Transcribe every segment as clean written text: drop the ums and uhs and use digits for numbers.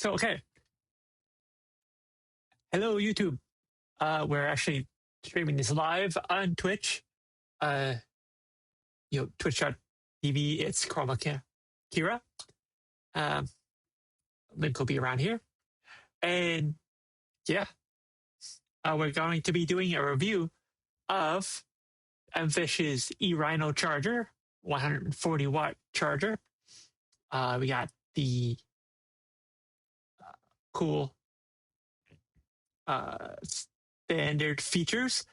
So, okay. Hello, YouTube. We're actually streaming this live on Twitch. Twitch.tv. It's Chroma Kira. Link will be around here. And yeah, we're going to be doing a review of mfish's E-Rhino charger, 140-watt charger. We got the cool standard features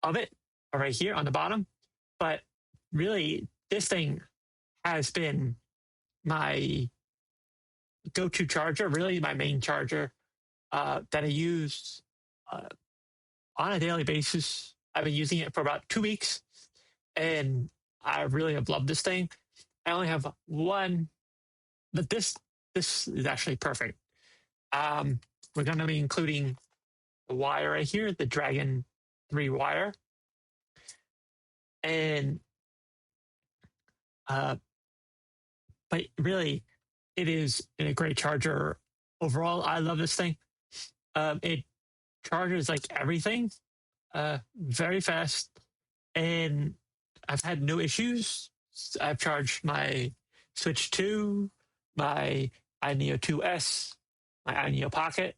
of it right here on the bottom. But really, this thing has been my go-to charger, really my main charger that I use on a daily basis. I've been using it for about 2 weeks, and I really have loved this thing. I only have one, but this is actually perfect. We're going to be including the wire right here, the Dragon 3 wire. And but really, it is a great charger overall. I love this thing. It charges like everything very fast, and I've had no issues. I've charged my Switch 2, my iNeo 2S, my iNeo Pocket,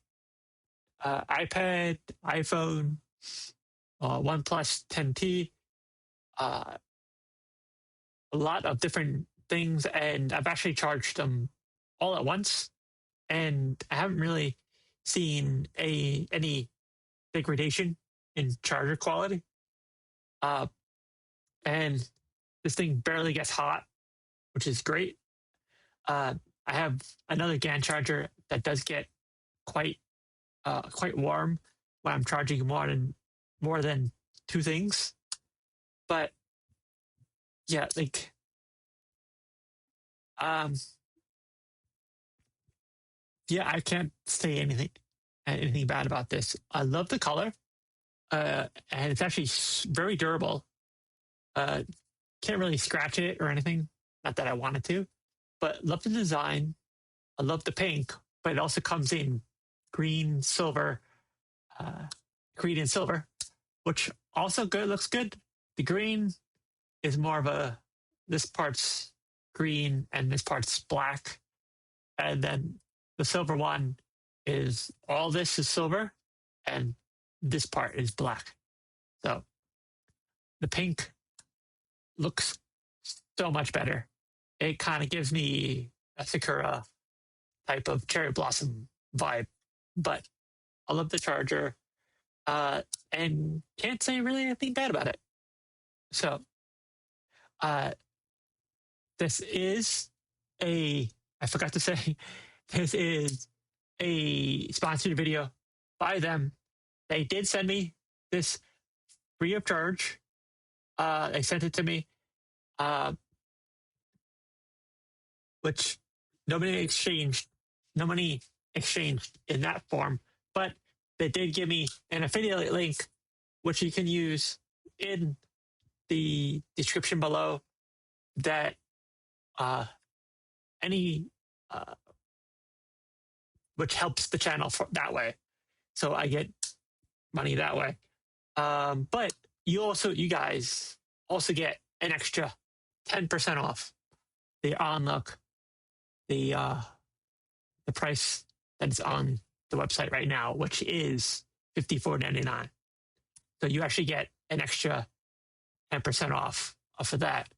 iPad, iPhone, OnePlus 10T, a lot of different things, and I've actually charged them all at once, and I haven't really seen any degradation in charger quality. And this thing barely gets hot, which is great. I have another GAN charger that does get quite warm when I'm charging more than two things. But yeah, like yeah, I can't say anything bad about this. I love the color, and it's actually very durable. Can't really scratch it or anything. Not that I wanted to, but love the design. I love the pink, but it also comes in green, silver, which also looks good. The green is more of this part's green and this part's black. And then the silver one is all this is silver and this part is black. So the pink looks so much better. It kind of gives me a Sakura type of cherry blossom vibe, but I love the charger and can't say really anything bad about it. So this is I forgot to say, this is a sponsored video by them. They did send me this free of charge. They sent it to me, which no money exchanged in that form, but they did give me an affiliate link, which you can use in the description below. That which helps the channel that way, so I get money that way. But you guys also get an extra 10% off the the price that's on the website right now, which is $54.99. So you actually get an extra 10% off of that,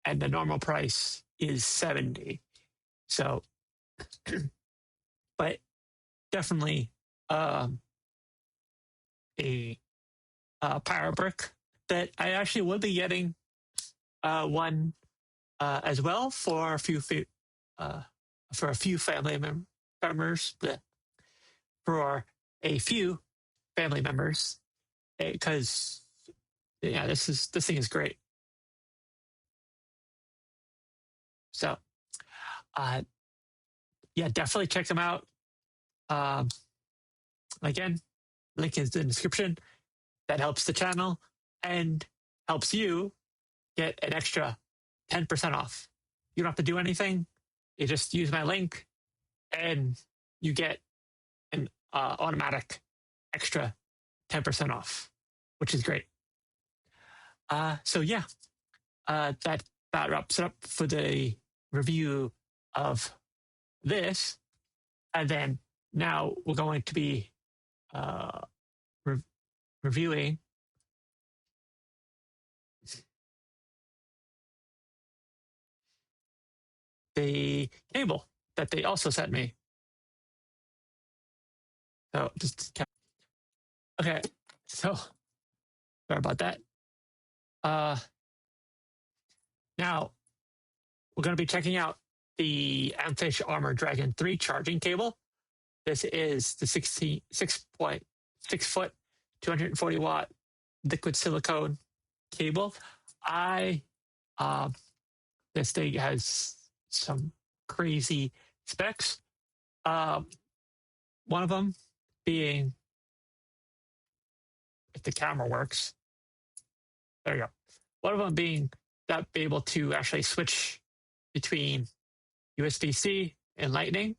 and the normal price is $70. So, but definitely a power brick that I actually will be getting one as well for a few family members, because yeah, this thing is great. So yeah, definitely check them out. Again, link is in the description. That helps the channel and helps you get an extra 10% off. You don't have to do anything. You just use my link and you get an automatic extra 10% off, which is great. So yeah, that wraps it up for the review of this. And then now we're going to be reviewing the cable that they also sent me. So just okay. So sorry about that. Now we're going to be checking out the mfish Armor Dragon 3 charging cable. This is the 6.6 foot, 240 watt liquid silicone cable. This thing has some crazy specs. One of them being, if the camera works, there you go. One of them being that be able to actually switch between USB-C and Lightning,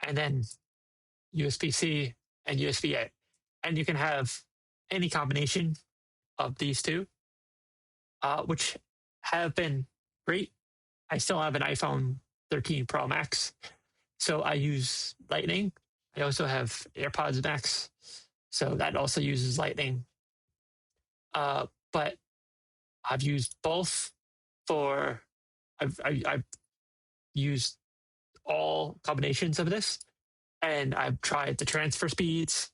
and then USB-C and USB-A. And you can have any combination of these two, which have been great. I still have an iPhone 13 Pro Max, so I use Lightning. I also have AirPods Max, so that also uses Lightning. But I've used both for, I've used all combinations of this, and I've tried the transfer speeds.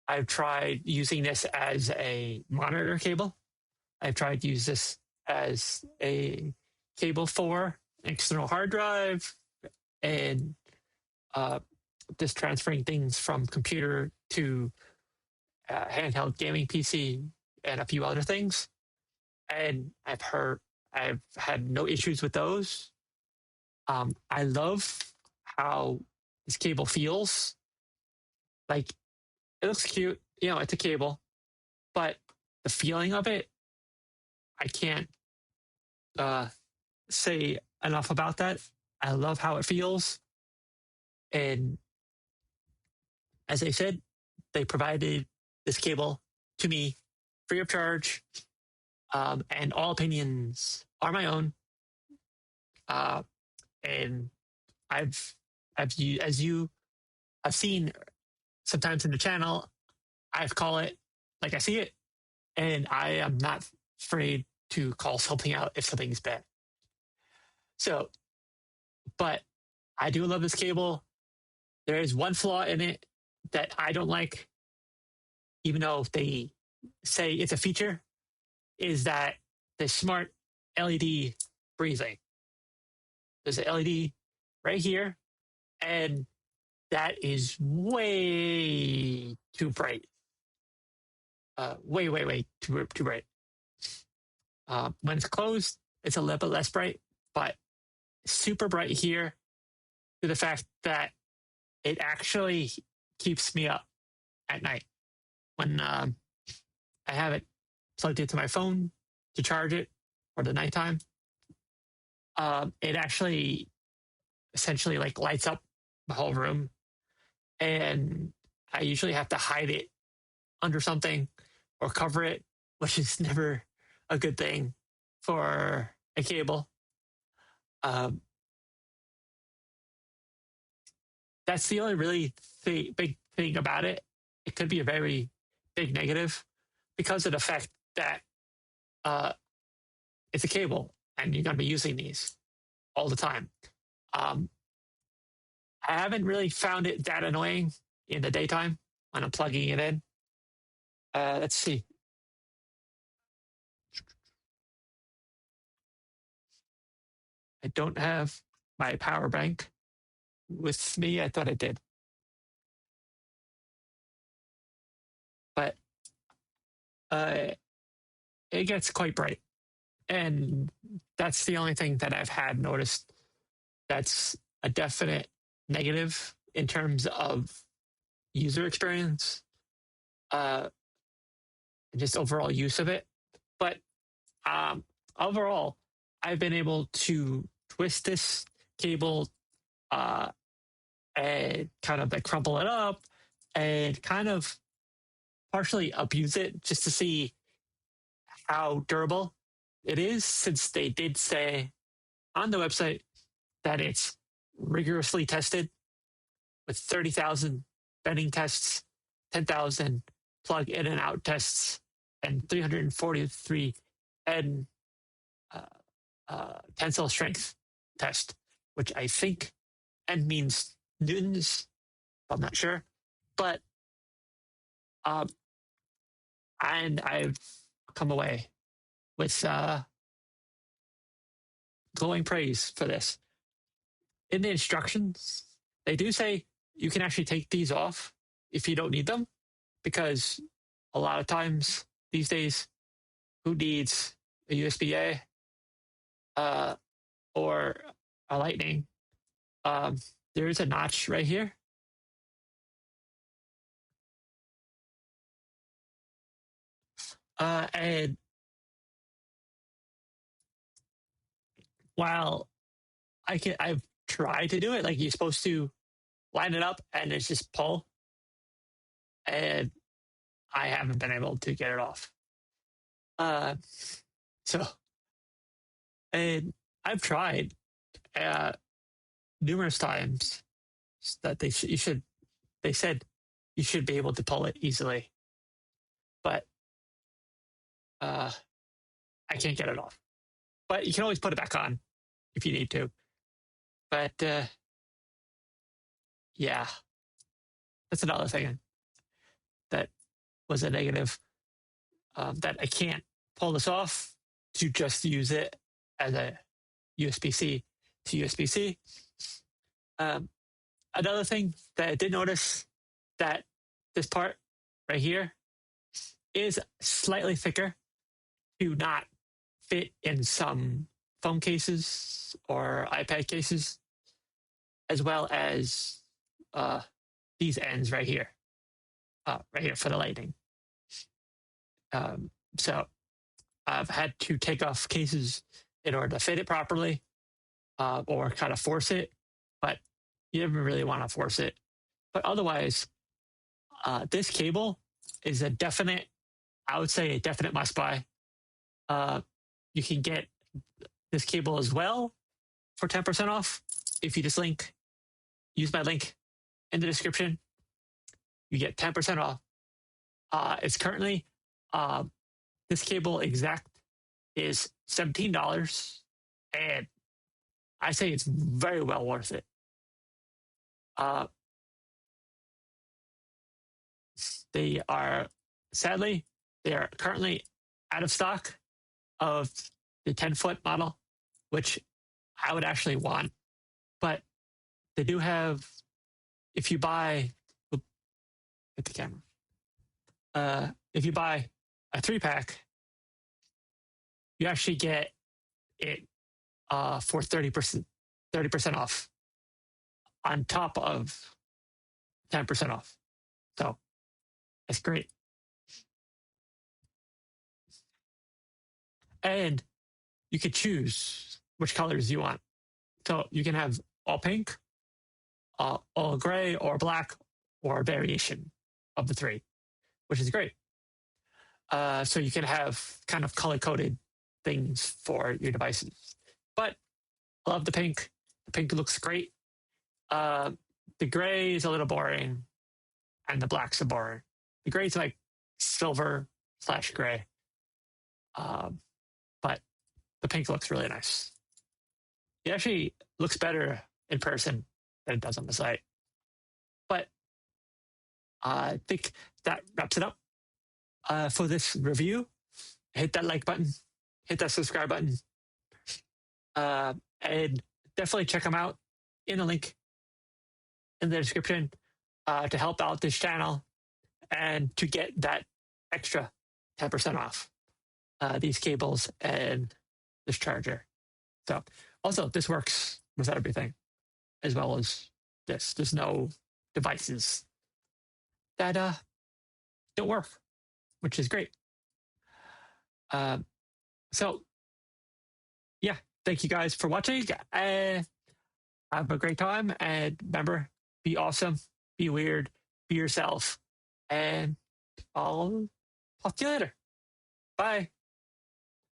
I've tried using this as a monitor cable. I've tried to use this as a cable for an external hard drive, and just transferring things from computer to handheld gaming PC and a few other things. And I've had no issues with those. I love how this cable feels. Like, it looks cute, it's a cable, but the feeling of it, I can't say enough about that. I love how it feels. And as I said, they provided this cable to me free of charge. And all opinions are my own. And I've as you have seen sometimes in the channel, I call it like I see it, and I am not afraid to call something out if something's bad. So, but I do love this cable. There is one flaw in it that I don't like, even though they say it's a feature, is that the smart LED breathing. There's an LED right here, and that is way too bright. Way too bright. When it's closed, it's a little bit less bright, but super bright here, to the fact that it actually keeps me up at night. When I have it plugged into my phone to charge it for the nighttime, it actually essentially like lights up the whole room, and I usually have to hide it under something or cover it, which is never a good thing for a cable. That's the only really big thing about it. It could be a very big negative because of the fact that it's a cable and you're going to be using these all the time. I haven't really found it that annoying in the daytime when I'm plugging it in. Let's see. I don't have my power bank with me. I thought I did. But it gets quite bright. And that's the only thing that I've had noticed that's a definite negative in terms of user experience, just overall use of it. But overall, I've been able to twist this cable and kind of like crumple it up and kind of partially abuse it just to see how durable it is, since they did say on the website that it's rigorously tested with 30,000 bending tests, 10,000 plug in and out tests, and 343 N tensile strength test, which I think N means newtons. I'm not sure, but um, and I've come away with glowing praise for this. In the instructions, they do say you can actually take these off if you don't need them, because a lot of times these days, who needs a USB A or a Lightning? There is a notch right here. And while I've tried to do it, like you're supposed to line it up and it's just pull, and I haven't been able to get it off. So, and I've tried numerous times that they said you should be able to pull it easily, but I can't get it off. But you can always put it back on if you need to. But yeah, that's another thing that was a negative, that I can't pull this off to just use it as a USB-C to USB-C. Another thing that I did notice, that this part right here is slightly thicker to not fit in some phone cases or iPad cases, as well as these ends right here for the Lightning. So I've had to take off cases in order to fit it properly, or kind of force it, but you never really want to force it. But otherwise, this cable is a definite, I would say a definite must buy. You can get this cable as well for 10% off if you just use my link in the description. You get 10% off. It's currently, this cable exact is $17, and I say it's very well worth it. They are currently out of stock of the 10-foot model, which I would actually want. But they do have, if you buy, get the camera. If you buy a 3-pack, you actually get it for 30% off on top of 10% off. So that's great. And you could choose which colors you want. So you can have all pink, all gray, or black, or a variation of the three, which is great. So you can have kind of color-coded things for your devices. But I love the pink. The pink looks great. The gray is a little boring, and the black's a boring. The gray's like silver/gray. But the pink looks really nice. It actually looks better in person than it does on the site. But I think that wraps it up for this review. Hit that like button, hit that subscribe button, and definitely check them out in the link in the description to help out this channel and to get that extra 10% off these cables and this charger. So also, this works with everything as well as this. There's no devices that don't work, which is great. So yeah, thank you guys for watching. Have a great time, and remember, be awesome, be weird, be yourself, and I'll talk to you later. Bye.